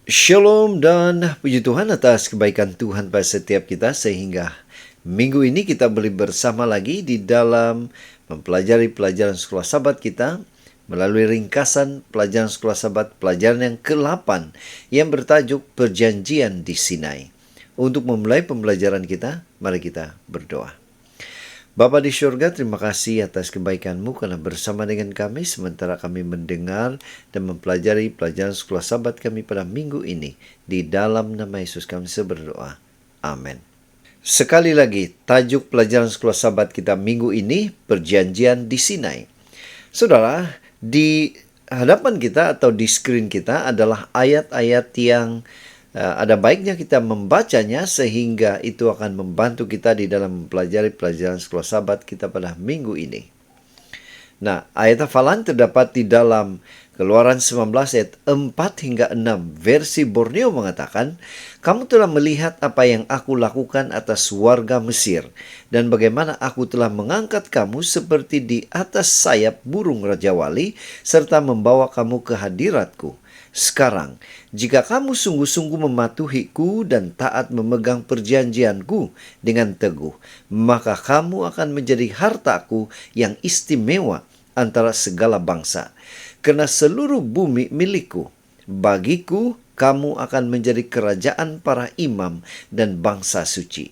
Shalom dan puji Tuhan atas kebaikan Tuhan pada setiap kita sehingga minggu ini kita boleh bersama lagi di dalam mempelajari pelajaran sekolah sahabat kita melalui ringkasan pelajaran sekolah sahabat pelajaran yang ke-8 yang bertajuk Perjanjian di Sinai. Untuk memulai pembelajaran kita, mari kita berdoa. Bapa di surga, terima kasih atas kebaikan-Mu karena bersama dengan kami sementara kami mendengar dan mempelajari pelajaran sekolah sahabat kami pada minggu ini. Di dalam nama Yesus kami berdoa. Amin. Sekali lagi, tajuk pelajaran sekolah sahabat kita minggu ini, Perjanjian di Sinai. Saudara, di hadapan kita atau di screen kita adalah ayat-ayat yang ada baiknya kita membacanya sehingga itu akan membantu kita di dalam mempelajari pelajaran sekolah sahabat kita pada minggu ini. Nah, ayat hafalan terdapat di dalam Keluaran 19 ayat 4 hingga 6. Versi Borneo mengatakan, "Kamu telah melihat apa yang aku lakukan atas warga Mesir, dan bagaimana aku telah mengangkat kamu seperti di atas sayap burung rajawali, serta membawa kamu ke hadiratku. Sekarang, jika kamu sungguh-sungguh mematuhiku dan taat memegang perjanjianku dengan teguh, maka kamu akan menjadi hartaku yang istimewa antara segala bangsa. Karena seluruh bumi milikku, bagiku kamu akan menjadi kerajaan para imam dan bangsa suci.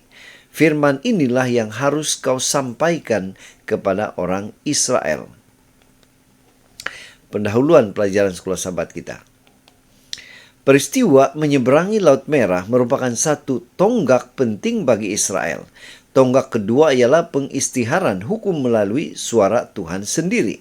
Firman inilah yang harus kau sampaikan kepada orang Israel." Pendahuluan pelajaran sekolah sahabat kita. Peristiwa menyeberangi Laut Merah merupakan satu tonggak penting bagi Israel. Tonggak kedua ialah pengistiharan hukum melalui suara Tuhan sendiri.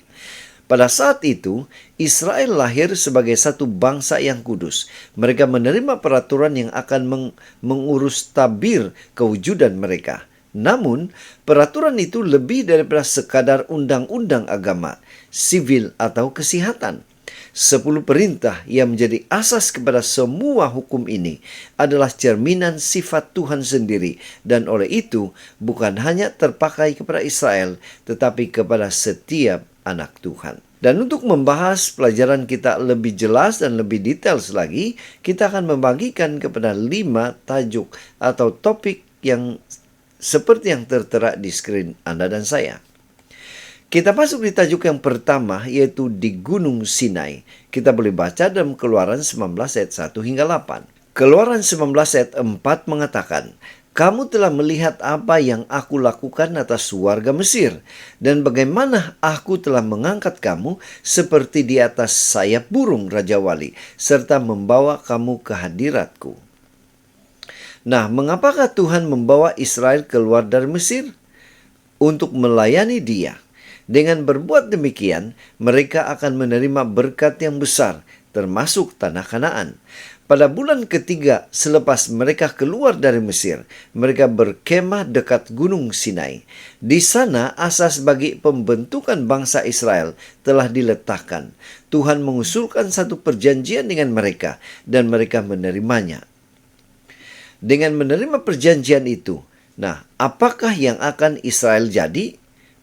Pada saat itu, Israel lahir sebagai satu bangsa yang kudus. Mereka menerima peraturan yang akan mengurus tabir kewujudan mereka. Namun, peraturan itu lebih daripada sekadar undang-undang agama, sivil atau kesehatan. 10 perintah yang menjadi asas kepada semua hukum ini adalah cerminan sifat Tuhan sendiri, dan oleh itu bukan hanya terpakai kepada Israel tetapi kepada setiap anak Tuhan. Dan untuk membahas pelajaran kita lebih jelas dan lebih detail lagi, kita akan membagikan kepada 5 tajuk atau topik yang seperti yang tertera di skrin Anda dan saya. Kita masuk di tajuk yang pertama, yaitu di Gunung Sinai. Kita boleh baca dalam Keluaran 19 ayat 1 hingga 8. Keluaran 19 ayat 4 mengatakan, "Kamu telah melihat apa yang aku lakukan atas warga Mesir, dan bagaimana aku telah mengangkat kamu seperti di atas sayap burung rajawali, serta membawa kamu ke hadiratku." Nah, mengapakah Tuhan membawa Israel keluar dari Mesir? Untuk melayani Dia. Dengan berbuat demikian, mereka akan menerima berkat yang besar, termasuk tanah Kanaan. Pada bulan ketiga selepas mereka keluar dari Mesir, mereka berkemah dekat Gunung Sinai. Di sana asas bagi pembentukan bangsa Israel telah diletakkan. Tuhan mengusulkan satu perjanjian dengan mereka, dan mereka menerimanya. Dengan menerima perjanjian itu, nah, apakah yang akan Israel jadi?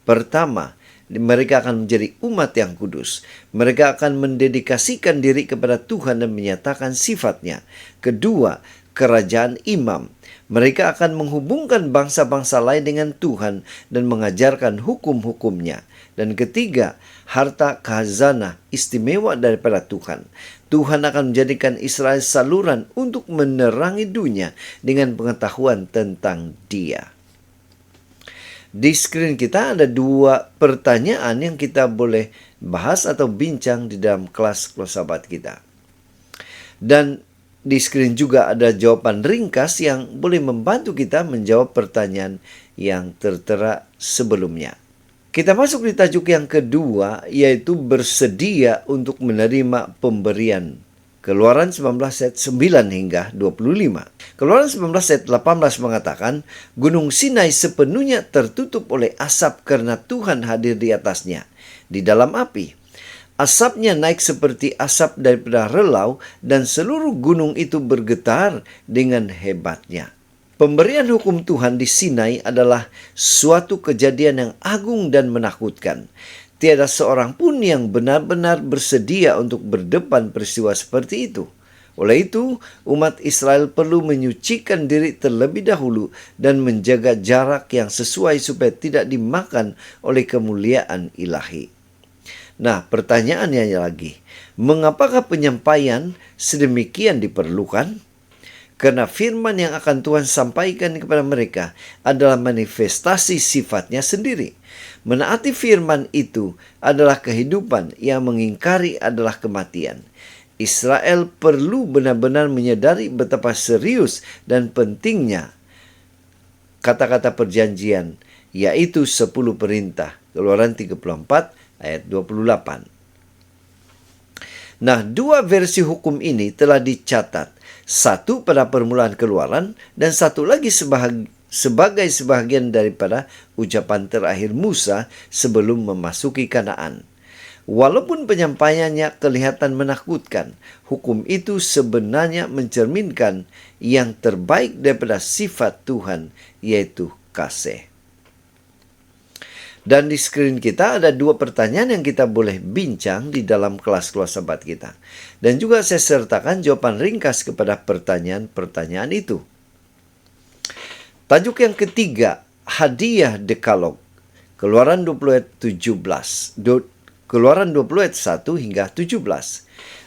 Pertama, mereka akan menjadi umat yang kudus. Mereka akan mendedikasikan diri kepada Tuhan dan menyatakan sifatnya. Kedua, kerajaan imam. Mereka akan menghubungkan bangsa-bangsa lain dengan Tuhan dan mengajarkan hukum-hukumnya. Dan ketiga, harta khazanah istimewa daripada Tuhan. Tuhan akan menjadikan Israel saluran untuk menerangi dunia dengan pengetahuan tentang Dia. Di skrin kita ada 2 pertanyaan yang kita boleh bahas atau bincang di dalam kelas sahabat kita. Dan di skrin juga ada jawaban ringkas yang boleh membantu kita menjawab pertanyaan yang tertera sebelumnya. Kita masuk di tajuk yang kedua, yaitu bersedia untuk menerima pemberian. Keluaran 19 ayat 9 hingga 25. Keluaran 19 ayat 18 mengatakan, "Gunung Sinai sepenuhnya tertutup oleh asap karena Tuhan hadir di atasnya, di dalam api. Asapnya naik seperti asap daripada relau, dan seluruh gunung itu bergetar dengan hebatnya." Pemberian hukum Tuhan di Sinai adalah suatu kejadian yang agung dan menakutkan. Tiada seorang pun yang benar-benar bersedia untuk berdepan peristiwa seperti itu. Oleh itu, umat Israel perlu menyucikan diri terlebih dahulu dan menjaga jarak yang sesuai supaya tidak dimakan oleh kemuliaan ilahi. Nah, pertanyaannya lagi, mengapakah penyampaian sedemikian diperlukan? Karena firman yang akan Tuhan sampaikan kepada mereka adalah manifestasi sifatnya sendiri. Menaati firman itu adalah kehidupan, yang mengingkari adalah kematian. Israel perlu benar-benar menyadari betapa serius dan pentingnya kata-kata perjanjian, yaitu 10 perintah. Keluaran 34 ayat 28. Nah, dua versi hukum ini telah dicatat. Satu pada permulaan Keluaran dan satu lagi sebagai sebahagian daripada ucapan terakhir Musa sebelum memasuki Kanaan. Walaupun penyampaiannya kelihatan menakutkan, hukum itu sebenarnya mencerminkan yang terbaik daripada sifat Tuhan, yaitu kasih. Dan di skrin kita ada dua pertanyaan yang kita boleh bincang di dalam kelas-kelas sahabat kita. Dan juga saya sertakan jawaban ringkas kepada pertanyaan-pertanyaan itu. Tajuk yang ketiga, hadiah dekalog. Keluaran 20 ayat 17. Keluaran 20 ayat 1 hingga 17.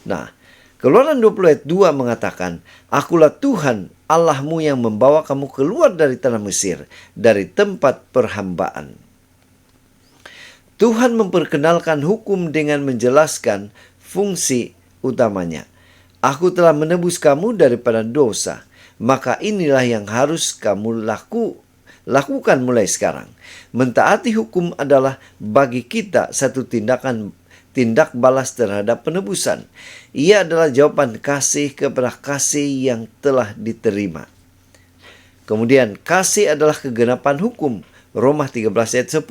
Nah, Keluaran 20 ayat 2 mengatakan, Akulah Tuhan Allahmu yang membawa kamu keluar dari tanah Mesir, dari tempat perhambaan. Tuhan memperkenalkan hukum dengan menjelaskan fungsi utamanya. Aku telah menebus kamu daripada dosa, maka inilah yang harus kamu lakukan mulai sekarang. Mentaati hukum adalah bagi kita satu tindak balas terhadap penebusan. Ia adalah jawaban kasih kepada kasih yang telah diterima. Kemudian kasih adalah kegenapan hukum. Roma 13 ayat 10.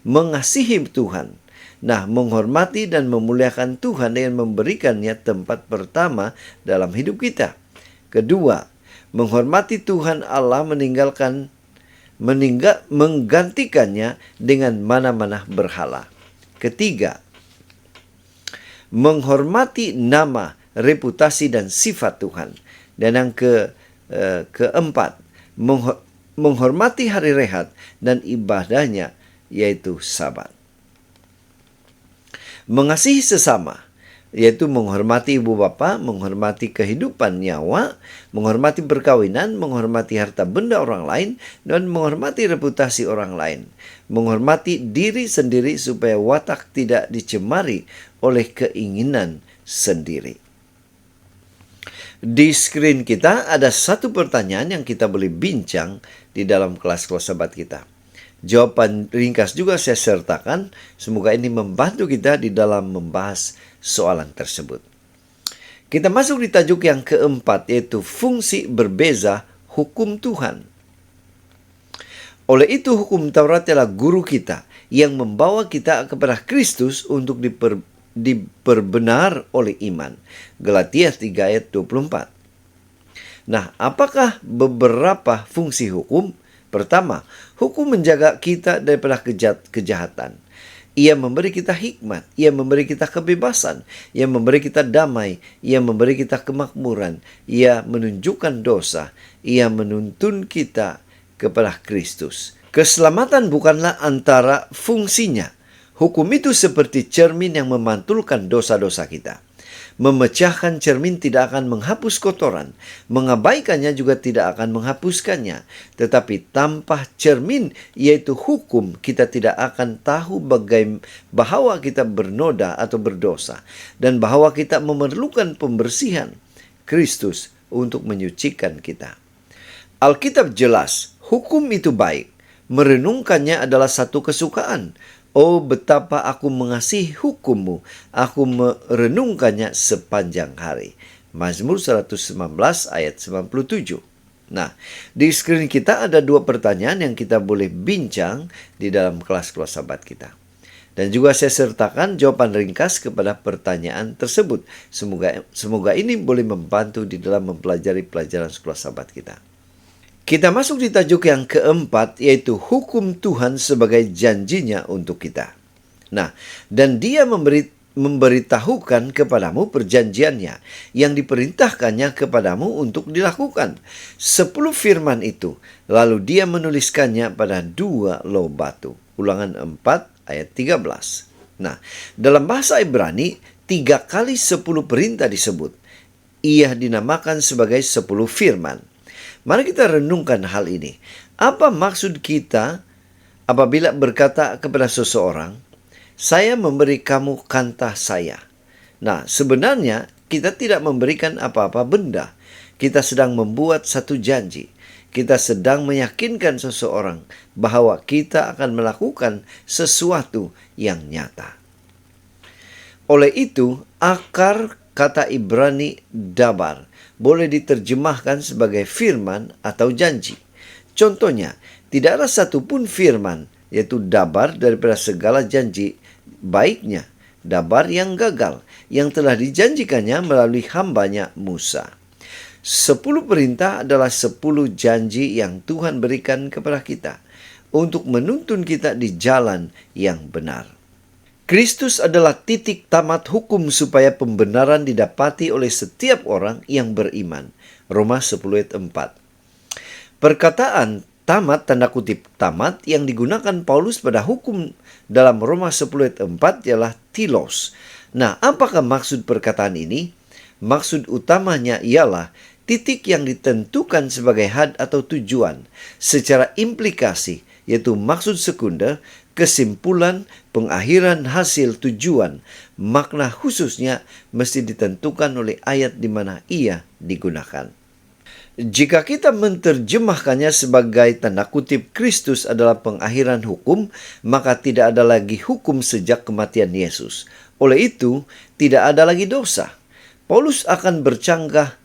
Mengasihi Tuhan. Nah, menghormati dan memuliakan Tuhan dengan memberikannya tempat pertama dalam hidup kita. Kedua, menghormati Tuhan Allah menggantikannya dengan mana-mana berhala. Ketiga, menghormati nama, reputasi dan sifat Tuhan. Dan yang keempat, menghormati hari rehat dan ibadahnya, yaitu Sabat. Mengasihi sesama, yaitu menghormati ibu bapa, menghormati kehidupan nyawa, menghormati perkawinan, menghormati harta benda orang lain, dan menghormati reputasi orang lain. Menghormati diri sendiri supaya watak tidak dicemari oleh keinginan sendiri. Di skrin kita ada satu pertanyaan yang kita boleh bincang di dalam kelas-kelas sahabat kita. Jawaban ringkas juga saya sertakan. Semoga ini membantu kita di dalam membahas soalan tersebut. Kita masuk di tajuk yang keempat, yaitu fungsi berbeza hukum Tuhan. Oleh itu hukum Taurat adalah guru kita yang membawa kita kepada Kristus untuk diperbenar oleh iman. Galatia 3 ayat 24. Nah, apakah beberapa fungsi hukum? Pertama, hukum menjaga kita daripada kejahatan. Ia memberi kita hikmat, ia memberi kita kebebasan, ia memberi kita damai, ia memberi kita kemakmuran, ia menunjukkan dosa, ia menuntun kita kepada Kristus. Keselamatan bukanlah antara fungsinya. Hukum itu seperti cermin yang memantulkan dosa-dosa kita. Memecahkan cermin tidak akan menghapus kotoran, mengabaikannya juga tidak akan menghapuskannya. Tetapi tanpa cermin, yaitu hukum, kita tidak akan tahu bahwa kita bernoda atau berdosa, dan bahwa kita memerlukan pembersihan Kristus untuk menyucikan kita. Alkitab jelas, hukum itu baik. Merenungkannya adalah satu kesukaan. Oh, betapa aku mengasihi hukum-Mu. Aku merenungkannya sepanjang hari. Mazmur 119 ayat 97. Nah, di skrin kita ada dua pertanyaan yang kita boleh bincang di dalam kelas-kelas sahabat kita. Dan juga saya sertakan jawaban ringkas kepada pertanyaan tersebut. Semoga ini boleh membantu di dalam mempelajari pelajaran sekolah sahabat kita. Kita masuk di tajuk yang keempat, yaitu hukum Tuhan sebagai janjinya untuk kita. Nah, dan dia memberitahukan kepadamu perjanjiannya yang diperintahkannya kepadamu untuk dilakukan. 10 firman itu, lalu dia menuliskannya pada 2 loh batu. Ulangan 4 ayat 13. Nah, dalam bahasa Ibrani, 3 kali 10 perintah disebut. Ia dinamakan sebagai 10 firman. Mari kita renungkan hal ini. Apa maksud kita apabila berkata kepada seseorang, saya memberi kamu kantah saya. Nah, sebenarnya kita tidak memberikan apa-apa benda. Kita sedang membuat satu janji. Kita sedang meyakinkan seseorang bahwa kita akan melakukan sesuatu yang nyata. Oleh itu, akar kata Ibrani dabar boleh diterjemahkan sebagai firman atau janji. Contohnya, tidak ada satupun firman, yaitu dabar daripada segala janji baiknya, dabar yang gagal, yang telah dijanjikannya melalui hambanya Musa. 10 perintah adalah 10 janji yang Tuhan berikan kepada kita untuk menuntun kita di jalan yang benar. Kristus adalah titik tamat hukum supaya pembenaran didapati oleh setiap orang yang beriman. Roma 10 ayat 4. Perkataan tamat, tanda kutip tamat, yang digunakan Paulus pada hukum dalam Roma 10 ayat 4 ialah telos. Nah, apakah maksud perkataan ini? Maksud utamanya ialah titik yang ditentukan sebagai had atau tujuan. Secara implikasi, yaitu maksud sekunder, kesimpulan, pengakhiran hasil tujuan, makna khususnya mesti ditentukan oleh ayat di mana ia digunakan. Jika kita menerjemahkannya sebagai tanda kutip Kristus adalah pengakhiran hukum, maka tidak ada lagi hukum sejak kematian Yesus. Oleh itu, tidak ada lagi dosa. Paulus akan bercanggah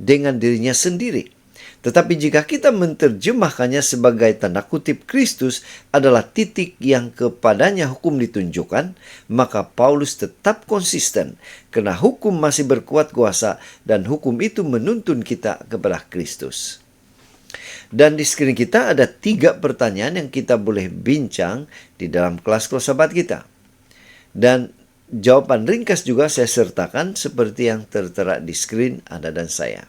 dengan dirinya sendiri. Tetapi jika kita menerjemahkannya sebagai tanda kutip Kristus adalah titik yang kepadanya hukum ditunjukkan, maka Paulus tetap konsisten karena hukum masih berkuat kuasa dan hukum itu menuntun kita kepada Kristus. Dan di skrin kita ada 3 pertanyaan yang kita boleh bincang di dalam kelas-kelas sahabat kita. Dan jawaban ringkas juga saya sertakan seperti yang tertera di skrin Anda dan saya.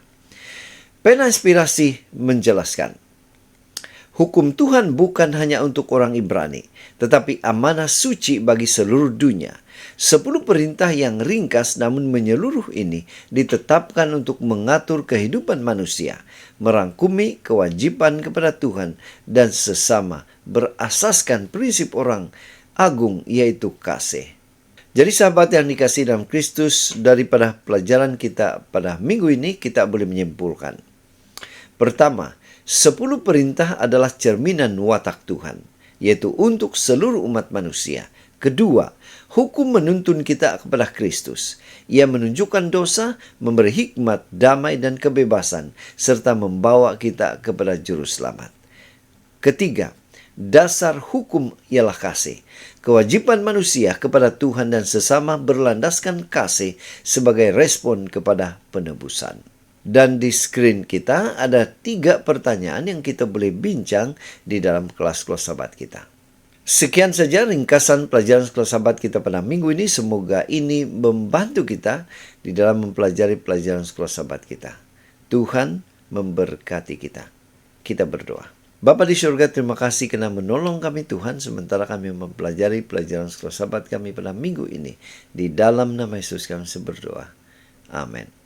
Pena Inspirasi menjelaskan, hukum Tuhan bukan hanya untuk orang Ibrani, tetapi amanah suci bagi seluruh dunia. 10 perintah yang ringkas namun menyeluruh ini ditetapkan untuk mengatur kehidupan manusia, merangkumi kewajiban kepada Tuhan dan sesama, berasaskan prinsip orang agung yaitu kasih. Jadi sahabat yang dikasihi dalam Kristus, daripada pelajaran kita pada minggu ini kita boleh menyimpulkan. Pertama, 10 perintah adalah cerminan watak Tuhan, yaitu untuk seluruh umat manusia. Kedua, hukum menuntun kita kepada Kristus. Ia menunjukkan dosa, memberi hikmat, damai, dan kebebasan, serta membawa kita kepada juru selamat. Ketiga, dasar hukum ialah kasih. Kewajiban manusia kepada Tuhan dan sesama berlandaskan kasih sebagai respon kepada penebusan. Dan di skrin kita ada 3 pertanyaan yang kita boleh bincang di dalam kelas-kelas sahabat kita. Sekian saja ringkasan pelajaran kelas sahabat kita pada minggu ini. Semoga ini membantu kita di dalam mempelajari pelajaran kelas sahabat kita. Tuhan memberkati kita. Kita berdoa. Bapa di surga, terima kasih karena menolong kami Tuhan sementara kami mempelajari pelajaran kelas sahabat kami pada minggu ini. Di dalam nama Yesus kami berdoa. Amin.